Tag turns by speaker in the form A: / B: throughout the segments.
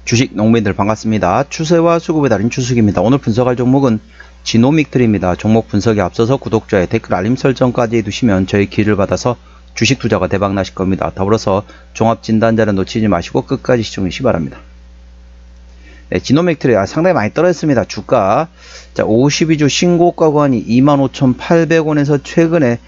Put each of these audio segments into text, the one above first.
A: 주식 농민들 반갑습니다. 추세와 수급의 달인 추석입니다. 오늘 분석할 종목은 지노믹트리입니다. 종목 분석에 앞서서 구독자의 댓글 알림 설정까지 해두시면 저희 기회를 받아서 주식 투자가 대박 나실 겁니다. 더불어서 종합진단자를 놓치지 마시고 끝까지 시청해주시기 바랍니다. 네, 지노믹트리 상당히 많이 떨어졌습니다. 주가 52주 신고가 구간이 25,800원에서 최근에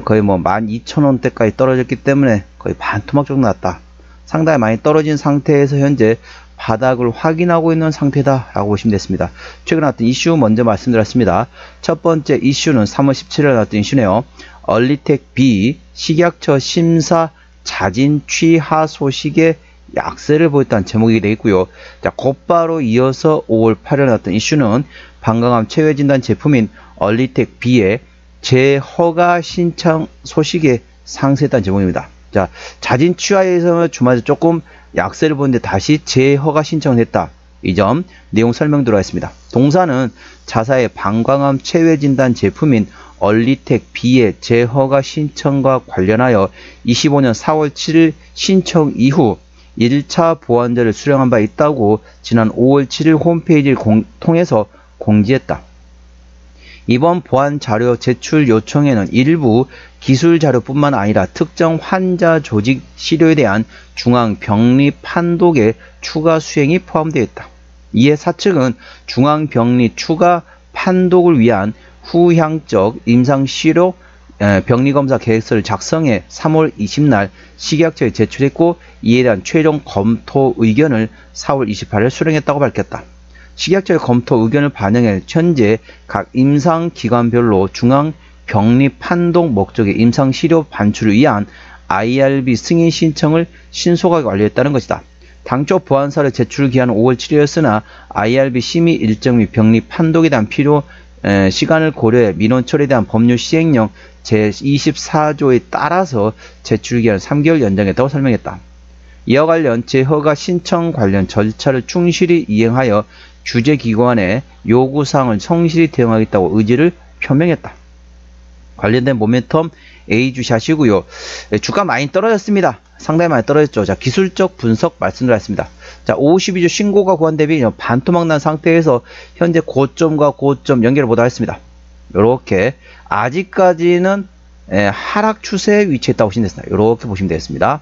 A: 거의 12,000원대까지 떨어졌기 때문에 거의 반토막 정도 났다. 상당히 많이 떨어진 상태에서 현재 바닥을 확인하고 있는 상태다 라고 보시면 됐습니다. 최근에 나왔던 이슈 먼저 말씀드렸습니다. 첫 번째 이슈는 3월 17일에 나왔던 이슈네요. 얼리텍 B 식약처 심사 자진 취하 소식에 약세를 보였다는 제목이 되어 있고요. 곧바로 이어서 5월 8일에 나왔던 이슈는 방광암 체외진단 제품인 얼리텍 B의 재허가 신청 소식에 상세했다는 제목입니다. 자진 취하에서 주말에 조금 약세를 보는데 다시 재허가 신청을 했다. 이 점 내용 설명 들어있습니다. 동사는 자사의 방광암 체외 진단 제품인 얼리텍 B의 재허가 신청과 관련하여 25년 4월 7일 신청 이후 1차 보완자를 수령한 바 있다고 지난 5월 7일 홈페이지를 통해서 공지했다. 이번 보완 자료 제출 요청에는 일부 기술 자료뿐만 아니라 특정 환자 조직 시료에 대한 중앙병리 판독의 추가 수행이 포함되어 있다. 이에 사측은 중앙병리 추가 판독을 위한 후향적 임상시료 병리검사 계획서를 작성해 3월 20날 식약처에 제출했고 이에 대한 최종 검토 의견을 4월 28일 수령했다고 밝혔다. 식약처의 검토 의견을 반영해 현재 각 임상기관별로 중앙병리 판독 목적의 임상시료 반출을 위한 IRB 승인 신청을 신속하게 완료했다는 것이다. 당초 보완사를 제출 기한은 5월 7일이었으나 IRB 심의 일정 및 병리 판독에 대한 필요 시간을 고려해 민원 처리에 대한 법률 시행령 제24조에 따라서 제출 기한을 3개월 연장했다고 설명했다. 이와 관련 재허가 신청 관련 절차를 충실히 이행하여 규제기관의 요구사항을 성실히 대응하겠다고 의지를 표명했다. 관련된 모멘텀 A주샷이고요. 주가 많이 떨어졌습니다. 상당히 많이 떨어졌죠. 기술적 분석 말씀드렸습니다. 52주 신고가 구간 대비 반토막 난 상태에서 현재 고점과 고점 연결을 보도록 하겠습니다. 이렇게 아직까지는 하락 추세에 위치했다고 보시면 되겠습니다. 이렇게 보시면 되겠습니다.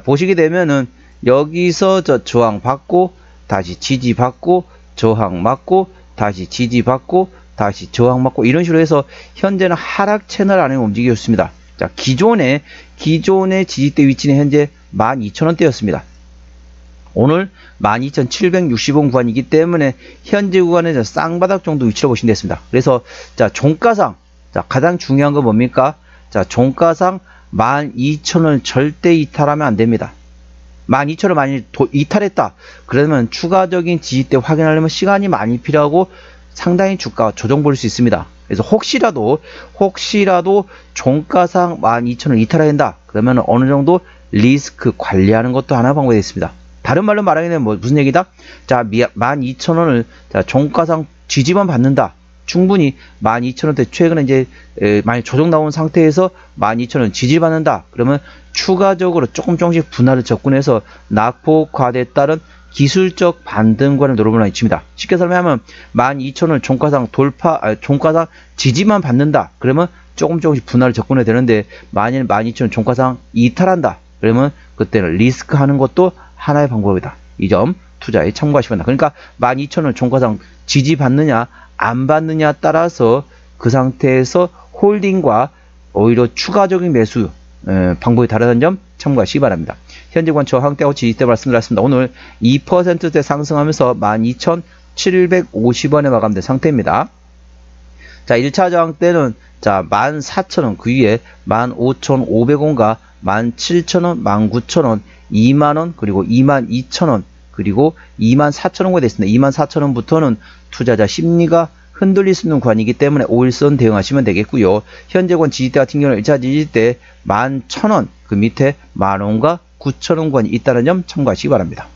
A: 보시게 되면은 여기서 저항 받고 다시 지지 받고 저항 맞고 다시 지지 받고 다시 저항 맞고 이런 식으로 해서 현재는 하락 채널 안에 움직이고 있습니다. 기존의 지지대 위치는 현재 12,000원대였습니다. 오늘 12,760원 구간이기 때문에 현재 구간에서 쌍바닥 정도 위치로 보시면 되겠습니다. 그래서 종가상 가장 중요한 건 뭡니까? 종가상 12,000원을 절대 이탈하면 안 됩니다. 12,000원 많이 이탈했다. 그러면 추가적인 지지대 확인하려면 시간이 많이 필요하고 상당히 주가가 조정 볼 수 있습니다. 그래서 혹시라도 종가상 12,000원 이탈해야 된다. 그러면 어느 정도 리스크 관리하는 것도 하나 방법이 있습니다. 다른 말로 말하기는 무슨 얘기다? 12,000원을 종가상 지지만 받는다. 충분히 12,000원대 최근에 이제 많이 조정 나온 상태에서 12,000원 지지받는다. 그러면 추가적으로 조금씩 분할을 접근해서 낙폭 과대에 따른 기술적 반등권을 노려보는 위치입니다. 쉽게 설명하면 12,000원 종가상 지지만 받는다. 그러면 조금씩 분할을 접근해야 되는데 만일 12,000원 종가상 이탈한다. 그러면 그때는 리스크 하는 것도 하나의 방법이다. 이 점 투자에 참고하시면 됩니다. 그러니까 12,000원 종가상 지지 받느냐 안 받느냐 따라서 그 상태에서 홀딩과 오히려 추가적인 매수 방법이 다르다는 점 참고하시기 바랍니다. 현재 관 저항대하고 지지대 말씀드렸습니다. 오늘 2%대 상승하면서 12,750원에 마감된 상태입니다. 1차 저항대는 14,000원 그 위에 15,500원과 17,000원, 19,000원, 20,000원 그리고 22,000원 그리고 24,000원가 됐습니다. 24,000원부터는 투자자 심리가 흔들릴 수 있는 구간이기 때문에 5일선 대응하시면 되겠고요. 현재권 지지대 같은 경우는 1차 지지대 11,000원 그 밑에 만원과 9,000원 구간이 있다는 점 참고하시기 바랍니다.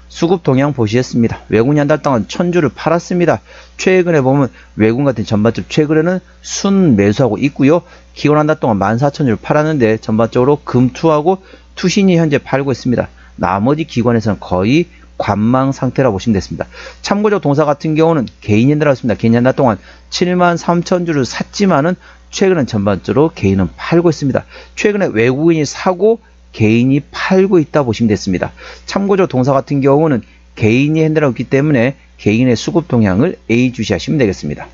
A: 수급 동향 보시겠습니다. 외국인 한 달 동안 1,000주를 팔았습니다. 최근에 보면 외국인 같은 전반적으로 최근에는 순 매수하고 있고요. 기관 한 달 동안 14,000주를 팔았는데 전반적으로 금투하고 투신이 현재 팔고 있습니다. 나머지 기관에서는 거의 관망 상태라 보시면 됐습니다. 참고적 동사 같은 경우는 개인이 한 달 했습니다. 개인이 한 달 동안 73,000주를 샀지만은 최근엔 전반적으로 개인은 팔고 있습니다. 최근에 외국인이 사고 개인이 팔고 있다 보시면 됐습니다. 참고적 동사 같은 경우는 개인이 핸들하고 있기 때문에 개인의 수급 동향을 A 주시하시면 되겠습니다.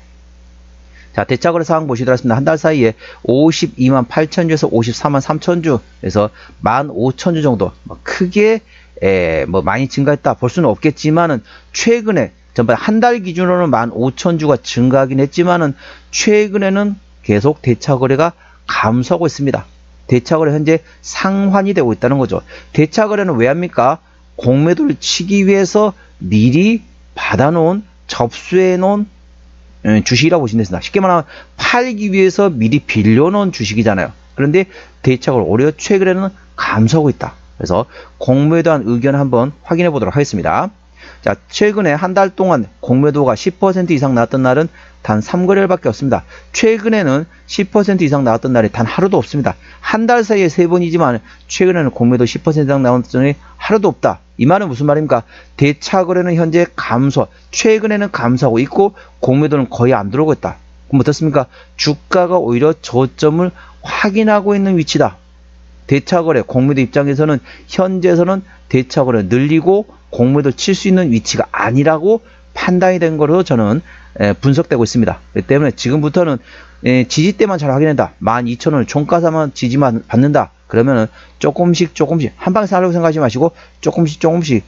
A: 자, 대차거래 상황 보시도록 하겠습니다. 한 달 사이에 52만 8천주에서 54만 3천주에서 15,000주 정도 크게 많이 증가했다 볼 수는 없겠지만은 최근에 전반 한 달 기준으로는 15,000주가 증가하긴 했지만은 최근에는 계속 대차거래가 감소하고 있습니다. 대차거래 현재 상환이 되고 있다는 거죠. 대차거래는 왜 합니까? 공매도를 치기 위해서 미리 받아놓은 접수해 놓은 주식이라고 보시면 됩니다. 쉽게 말하면 팔기 위해서 미리 빌려놓은 주식이잖아요. 그런데 대차거래 올해 최근에는 감소하고 있다. 그래서 공매도한 의견 한번 확인해 보도록 하겠습니다. 자, 최근에 한 달 동안 공매도가 10% 이상 나왔던 날은 단 3거래일밖에 없습니다. 최근에는 10% 이상 나왔던 날이 단 하루도 없습니다. 한 달 사이에 3번이지만 최근에는 공매도 10% 이상 나왔던 날이 하루도 없다. 이 말은 무슨 말입니까? 대차거래는 현재 감소, 최근에는 감소하고 있고 공매도는 거의 안 들어오고 있다. 그럼 어떻습니까? 주가가 오히려 저점을 확인하고 있는 위치다. 대차거래, 공매도 입장에서는 현재에서는 대차거래 늘리고 공매도 칠 수 있는 위치가 아니라고 판단이 된 거로 저는 분석되고 있습니다. 그렇기 때문에 지금부터는 지지대만 잘 확인한다. 12,000원을 종가사만 지지만 받는다. 그러면은 조금씩 한 방에 사려고 생각하지 마시고 조금씩 조금씩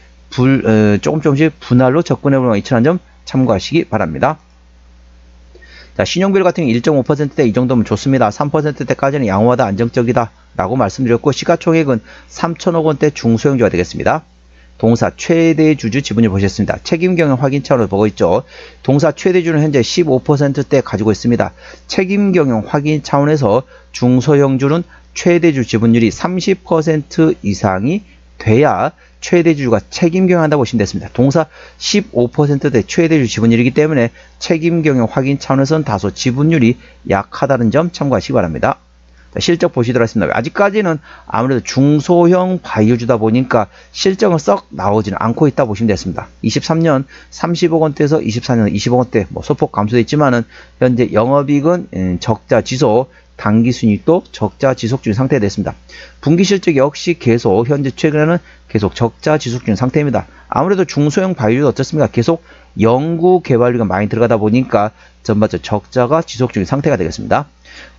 A: 분할로 접근해 보는 2,000원 점 참고하시기 바랍니다. 자, 신용비율 같은 경우 1.5%대 이 정도면 좋습니다. 3%대까지는 양호하다, 안정적이다 라고 말씀드렸고, 시가총액은 3천억 원대 중소형주가 되겠습니다. 동사 최대 주주 지분율 보셨습니다. 책임 경영 확인 차원으로 보고 있죠. 동사 최대 주는 현재 15%대 가지고 있습니다. 책임 경영 확인 차원에서 중소형주는 최대주 지분율이 30% 이상이 돼야 최대주가 책임 경영한다고 보시면 됐습니다. 동사 15%대 최대주 지분율이기 때문에 책임 경영 확인 차원에서는 다소 지분율이 약하다는 점 참고하시기 바랍니다. 자, 실적 보시도록 하겠습니다. 아직까지는 아무래도 중소형 바이오주다 보니까 실적은 썩 나오지는 않고 있다 보시면 됐습니다. 23년 30억 원대에서 24년 20억 원대 소폭 감소됐지만은 현재 영업이익은 적자 지속, 당기순이익도 적자 지속 중인 상태가 됐습니다. 분기 실적 역시 계속 현재 최근에는 계속 적자 지속 중인 상태입니다. 아무래도 중소형 바이오도 어떻습니까? 계속 연구 개발비가 많이 들어가다 보니까 전반적 적자가 지속 중인 상태가 되겠습니다.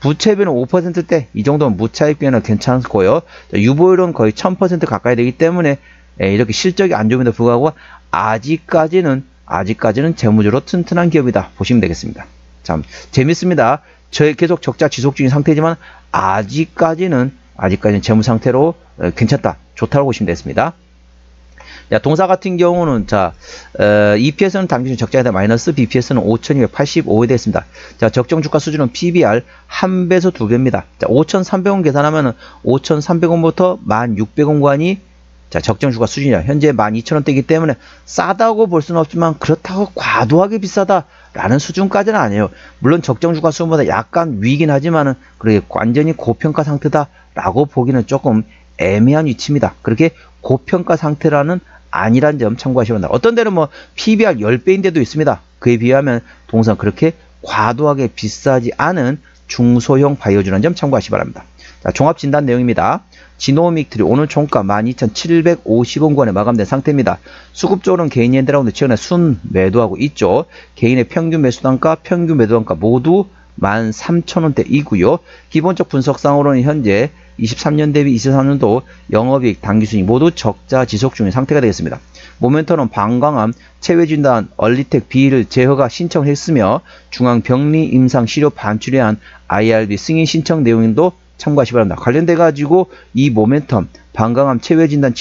A: 부채비는 5%대 이 정도면 무차익비는 괜찮고요. 유보율은 거의 1000% 가까이 되기 때문에 이렇게 실적이 안 좋음에도 불구하고 아직까지는 재무적으로 튼튼한 기업이다 보시면 되겠습니다. 참 재밌습니다. 저희 계속 적자 지속 중인 상태지만 아직까지는 재무 상태로 괜찮다, 좋다고 보시면 되겠습니다. 자, 동사 같은 경우는 EPS는 당기순 적자에다 마이너스, BPS는 5,285에 됐습니다. 자, 적정 주가 수준은 PBR 1배에서 2배입니다. 자, 5,300원 계산하면은 5,300원부터 1,600원관이 적정 주가 수준이야. 현재 12,000원대이기 때문에 싸다고 볼 수는 없지만 그렇다고 과도하게 비싸다라는 수준까지는 아니에요. 물론 적정 주가 수준보다 약간 위긴 하지만은 그렇게 완전히 고평가 상태다라고 보기는 조금 애매한 위치입니다. 그렇게 고평가 상태라는 아니란 점 참고하시면 됩니다. 어떤 데는 뭐 PBR 10배인 데도 있습니다. 그에 비하면 동사는 그렇게 과도하게 비싸지 않은 중소형 바이오주라는 점 참고하시기 바랍니다. 자, 종합 진단 내용입니다. 지노믹트리 오늘 종가 12,750원권에 마감된 상태입니다. 수급적으로는 개인이 핸드라운드 최근에 순 매도하고 있죠. 개인의 평균 매수단가, 평균 매도단가 모두 13,000원대이고요. 기본적 분석상으로는 현재 23년 대비 23년도 영업이익, 당기순이익 모두 적자 지속 중인 상태가 되겠습니다. 모멘텀은 방광암, 체외진단, 얼리텍 B를 제허가 신청했으며 중앙병리 임상 시료 반출에 한 IRB 승인 신청 내용도 참고하시기 바랍니다. 관련돼 가지고 이 모멘텀, 방광암 체외진단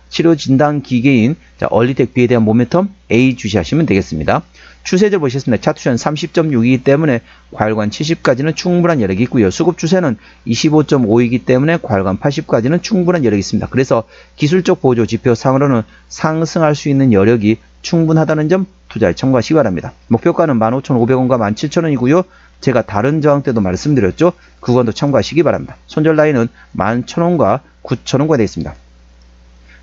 A: 치료진단 기계인 얼리텍 B에 대한 모멘텀 A 주시하시면 되겠습니다. 추세들 보시겠습니다. 차트 추세는 30.6이기 때문에 과열관 70까지는 충분한 여력이 있고요. 수급 추세는 25.5이기 때문에 과열관 80까지는 충분한 여력이 있습니다. 그래서 기술적 보조 지표상으로는 상승할 수 있는 여력이 충분하다는 점 투자에 참고하시기 바랍니다. 목표가는 15,500원과 17,000원이고요. 제가 다른 저항 때도 말씀드렸죠. 그건도 참고하시기 바랍니다. 손절 라인은 11,000원과 9,000원과 되어 있습니다.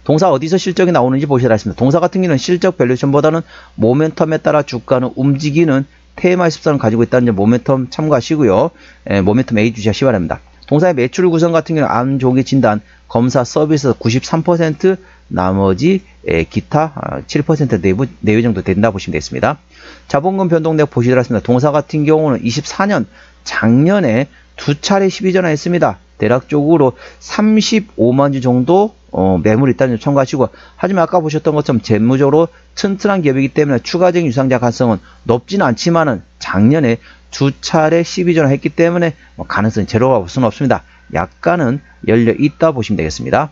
A: 동사 어디서 실적이 나오는지 보시라 했습니다. 동사 같은 경우는 실적 밸류에이션보다는 모멘텀에 따라 주가는 움직이는 테마의 습성을 가지고 있다는 점 모멘텀 참고하시고요. 모멘텀 A 주시하시 바랍니다. 동사의 매출 구성 같은 경우는 암, 조기 진단, 검사, 서비스 93%, 나머지 기타 7% 내외 정도 된다 보시면 되겠습니다. 자본금 변동 내역 보시도록 하겠습니다. 동사 같은 경우는 24년 작년에 두 차례 12전화 했습니다. 대략적으로 35만 주 정도 매물이 있다는 점 참고하시고, 하지만 아까 보셨던 것처럼 재무적으로 튼튼한 기업이기 때문에 추가적인 유상자 가능성은 높지는 않지만은 작년에 두 차례 12전화 했기 때문에 가능성이 제로가 볼 수는 없습니다. 약간은 열려 있다 보시면 되겠습니다.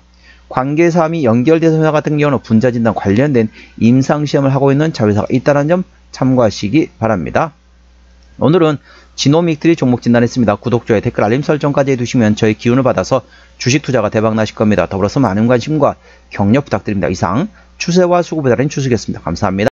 A: 관계사 및 연결대상 회사 같은 경우는 분자진단 관련된 임상시험을 하고 있는 자회사가 있다는 점 참고하시기 바랍니다. 오늘은 지노믹트리 종목 진단했습니다. 구독, 좋아요, 댓글, 알림 설정까지 해두시면 저희 기운을 받아서 주식 투자가 대박 나실 겁니다. 더불어서 많은 관심과 격려 부탁드립니다. 이상 추세와 수급에 달인 추수겠습니다. 감사합니다.